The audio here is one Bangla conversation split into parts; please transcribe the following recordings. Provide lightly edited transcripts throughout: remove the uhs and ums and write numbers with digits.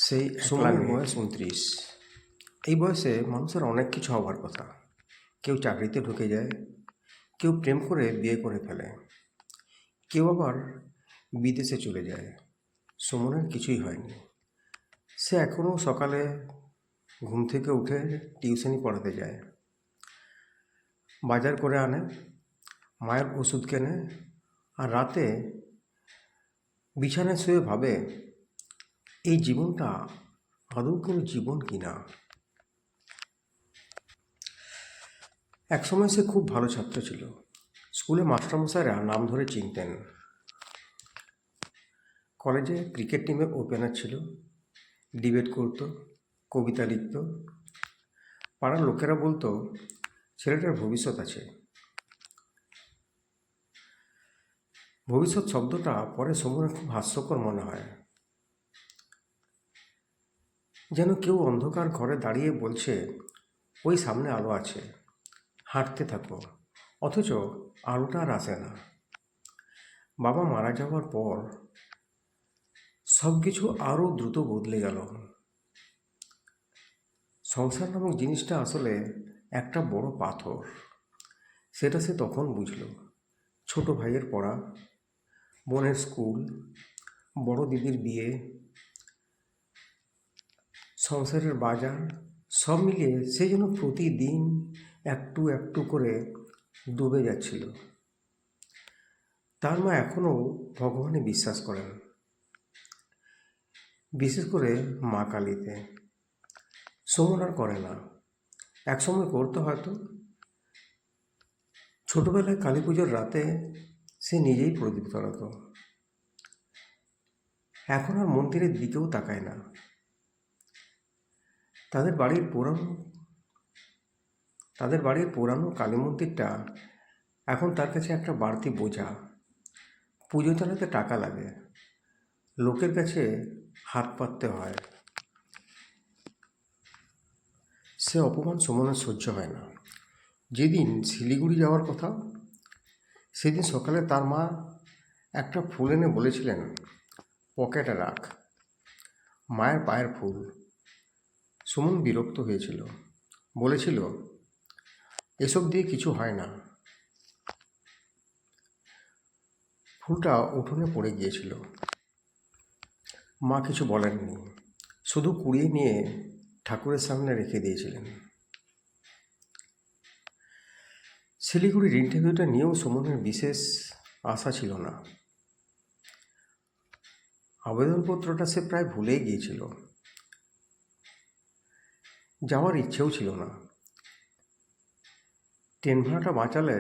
সেই সুমনের বয়স 29। এই বয়সে মানুষের অনেক কিছু হওয়ার কথা। কেউ চাকরিতে ঢুকে যায়, কেউ প্রেম করে বিয়ে করে ফেলে, কেউ আবার বিদেশে চলে যায়। সুমনের কিছুই হয়নি। সে এখনও সকালে ঘুম থেকে উঠে টিউশনি পড়াতে যায়, বাজার করে আনে, মায়ের ওষুধ কেনে, আর রাতে বিছানায় শুয়ে ভাবে এই জীবনটা আদৌ কোনো জীবন কিনা। একসময় সে খুব ভালো ছাত্র ছিল। স্কুলে মাস্টারমশাইরা নাম ধরে চিনতেন। কলেজে ক্রিকেট টিমের ওপেনার ছিল, ডিবেট করত, কবিতা লিখত। পাড়ার লোকেরা বলতো ছেলেটার ভবিষ্যৎ আছে। ভবিষ্যৎ শব্দটা পরে সুমনের খুব হাস্যকর মনে হয়। যেন কেউ অন্ধকার ঘরে দাঁড়িয়ে বলছে ওই সামনে আলো আছে, হাঁটতে থাকো। অথচ আলোটা আর আসে না। বাবা মারা যাওয়ার পর সব কিছু আরও দ্রুত বদলে গেল। সংসার নামক জিনিসটা আসলে একটা বড় পাথর। সেটা সে তখন বুঝল। ছোট ভাইয়ের পড়া, বোনের স্কুল, বড় দিদির বিয়ে, সংসারের বাজার, সব মিলিয়ে সে যেন প্রতিদিন একটু একটু করে ডুবে যাচ্ছিল। তার মা এখনও ভগবানে বিশ্বাস করেন, বিশেষ করে মা কালীতে। সুমন আর করে না, একসময় করতো হয়তো। ছোটবেলায় কালী পুজোর রাতে সে নিজেই প্রদীপ ধরাতো। এখন আর মন্দিরের দিকেও তাকায় না। তাদের বাড়ির পুরানো তাদের বাড়ির পুরানো কালী মন্দিরটা এখন তার কাছে একটা বাড়তি বোঝা। পুজো চালাতে টাকা লাগে, লোকের কাছে হাত পাততে হয়। সে অপমান সুমনের সহ্য হয় না। যেদিন শিলিগুড়ি যাওয়ার কথা, সেদিন সকালে তার মা একটা ফুল এনে বলেছিলেন পকেটে রাখ। মায়ের পায়ের ফুল। সুমন বিরক্ত হয়েছিল, বলেছিল এসব দিয়ে কিছু হয় না। ফুলটা উঠোনে পড়ে গিয়েছিল। মা কিছু বলেননি, শুধু কুড়িয়ে নিয়ে ঠাকুরের সামনে রেখে দিয়েছিলেন। শিলিগুড়ির ইন্টারভিউটা নিয়েও সুমনের বিশেষ আশা ছিল না। আবেদনপত্রটা সে প্রায় ভুলেই গিয়েছিল। যাওয়ার ইচ্ছেও ছিল না। ট্রেন ভাড়াটা বাঁচালে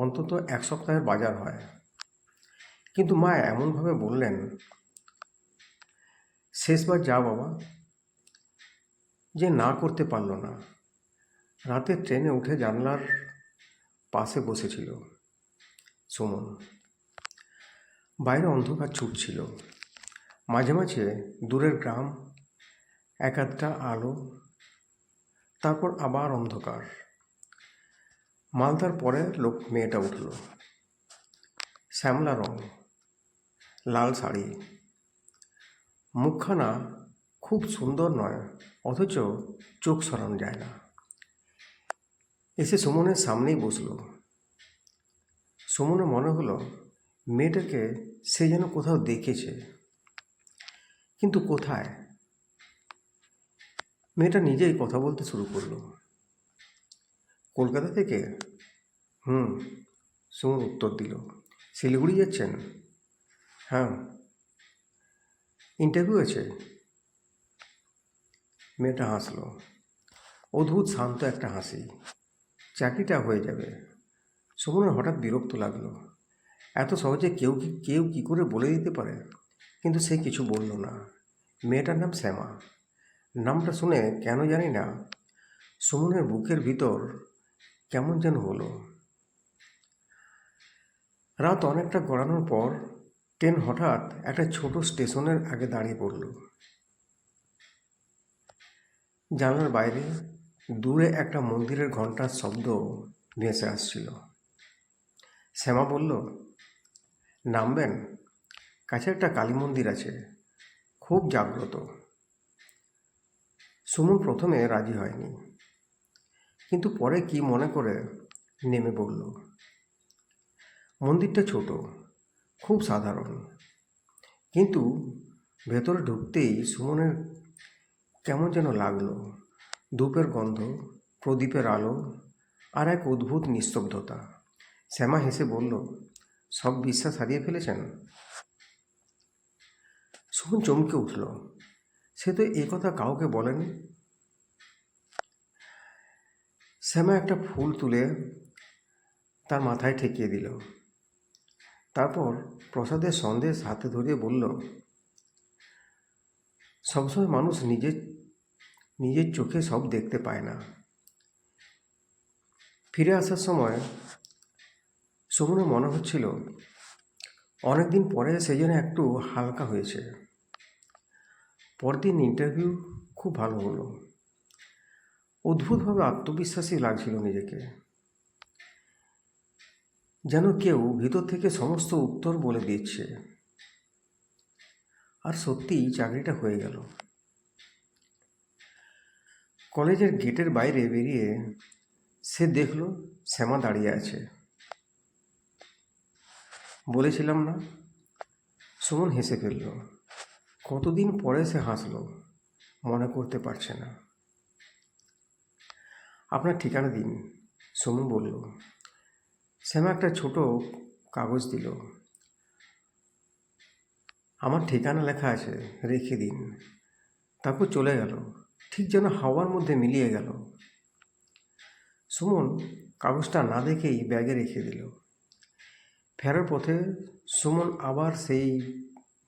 অন্তত এক সপ্তাহের বাজার হয়। কিন্তু মা এমনভাবে বললেন, শেষবার যা বাবা, যে না করতে পারল না। রাতে ট্রেনে উঠে জানলার পাশে বসেছিল সুমন। বাইরে অন্ধকার ছুটছিল, মাঝে মাঝে দূরের গ্রাম, এক আধটা আলো, তারপর আবার অন্ধকার। মালদার পরে মেয়েটা উঠল। শ্যামলা রং, লাল শাড়ি, মুখখানা খুব সুন্দর নয়, অথচ চোখ সরানো যায় না। এসে সুমনের সামনেই বসলো। সুমনের মনে হলো মেয়েটাকে সে যেন কোথাও দেখেছে, কিন্তু কোথায়? মেয়েটা নিজেই কথা বলতে শুরু করলো। কলকাতা থেকে? হুম, সুমন উত্তর দিল। শিলিগুড়ি যাচ্ছেন? হ্যাঁ। ইন্টারভিউ আছে? মেয়েটা হাসলো, অদ্ভুত শান্ত একটা হাসি। চাকরিটা হয়ে যাবে। সুমনের হঠাৎ বিরক্ত লাগলো। এত সহজে কেউ কি করে বলে দিতে পারে? কিন্তু সে কিছু বলল না। মেয়েটার নাম শ্যামা। নামটা শুনে কেন জানি না সুমনের বুকের ভিতর কেমন যেন হলো। রাত অনেকটা গড়ানোর পর ট্রেন হঠাৎ একটা ছোট স্টেশনের আগে দাঁড়িয়ে পড়ল। জানলার বাইরে দূরে একটা মন্দিরের ঘণ্টার শব্দ ভেসে আসছিল। শ্যামা বলল, নামবেন? কাছে একটা কালী মন্দির আছে, খুব জাগ্রত। সুমন প্রথমে রাজি হয়নি, কিন্তু পরে কি মনে করে নেমে পড়ল। মন্দিরটা ছোট, খুব সাধারণ, কিন্তু ভেতরে ঢুকতেই সুমনের কেমন যেন লাগলো। ধূপের গন্ধ, প্রদীপের আলো, আর এক অদ্ভুত নিস্তব্ধতা। শ্যামা হেসে বলল, সব বিশ্বাস হারিয়ে ফেলেছেন? সুমন চমকে উঠল। সে তো এ কথা কাউকে বলেনি। শ্যামা একটা ফুল তুলে তার মাথায় ঠেকিয়ে দিল। তারপর প্রসাদের সন্দেশ হাতে ধরিয়ে বলল, সবসময় মানুষ নিজের নিজের চোখে সব দেখতে পায় না। ফিরে আসার সময় সুমনের মনে হচ্ছিল অনেকদিন পরে সে যেন একটু হালকা হয়েছে। পরদিন ইন্টারভিউ খুব ভালো হলো। অদ্ভুতভাবে আত্মবিশ্বাসী লাগছিল নিজেকে, যেন কেউ ভিতর থেকে সমস্ত উত্তর বলে দিচ্ছে। আর সত্যিই চাকরিটা হয়ে গেল। কলেজের গেটের বাইরে বেরিয়ে সে দেখল শ্যামা দাঁড়িয়ে আছে। বলেছিলাম না? সুমন হেসে ফেলল। কতদিন পরে সে হাসল, মনে করতে পারছে না। আপনার ঠিকানা দিন, সুমন বলল। শ্যামা একটা ছোট কাগজ দিল। আমার ঠিকানা লেখা আছে, রেখে দিন। তারপর চলে গেল, ঠিক যেন হাওয়ার মধ্যে মিলিয়ে গেল। সুমন কাগজটা না দেখেই ব্যাগে রেখে দিল। ফেরার পথে সুমন আবার সেই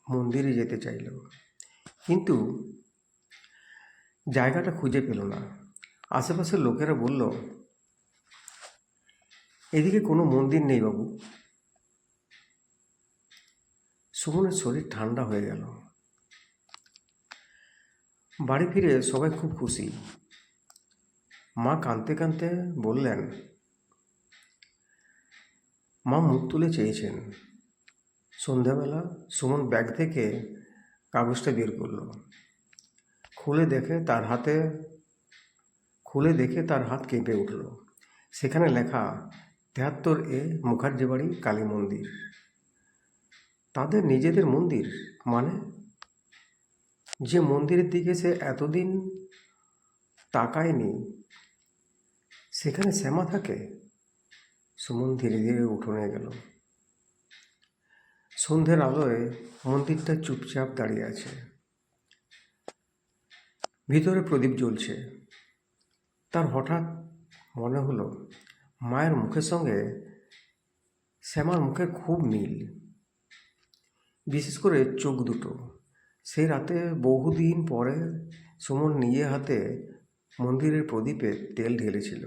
মন্দিরে যেতে চাইল, কিন্তু জায়গাটা খুঁজে পেল না। আশেপাশের লোকেরা বলল, এদিকে কোনো মন্দির নেই বাবু। সুমনের শরীর ঠান্ডা হয়ে গেল। বাড়ি ফিরে সবাই খুব খুশি। মা কাঁদতে কাঁদতে বললেন, মা মুখ তুলে চেয়েছেন। সন্ধ্যাবেলা সুমন ব্যাগ থেকে কাগজটা বের করলো। খুলে দেখে তার হাত কেঁপে উঠল। সেখানে লেখা 73A মুখার্জি বাড়ি কালী মন্দির। তাদের নিজেদের মন্দির, মানে যে মন্দিরের দিকে সে এতদিন তাকায়নি, সেখানে শ্যামা থাকে। সুমন ধীরে ধীরে উঠোনে গেল। সন্ধ্যের আলোয় মন্দিরটা চুপচাপ দাঁড়িয়ে আছে। ভিতরে প্রদীপ জ্বলছে। তার হঠাৎ মনে হলো মায়ের মুখের সঙ্গে শ্যামার মুখের খুব মিল, বিশেষ করে চোখ দুটো। সেই রাতে বহুদিন পরে সুমন নিজে হাতে মন্দিরের প্রদীপে তেল ঢেলেছিল।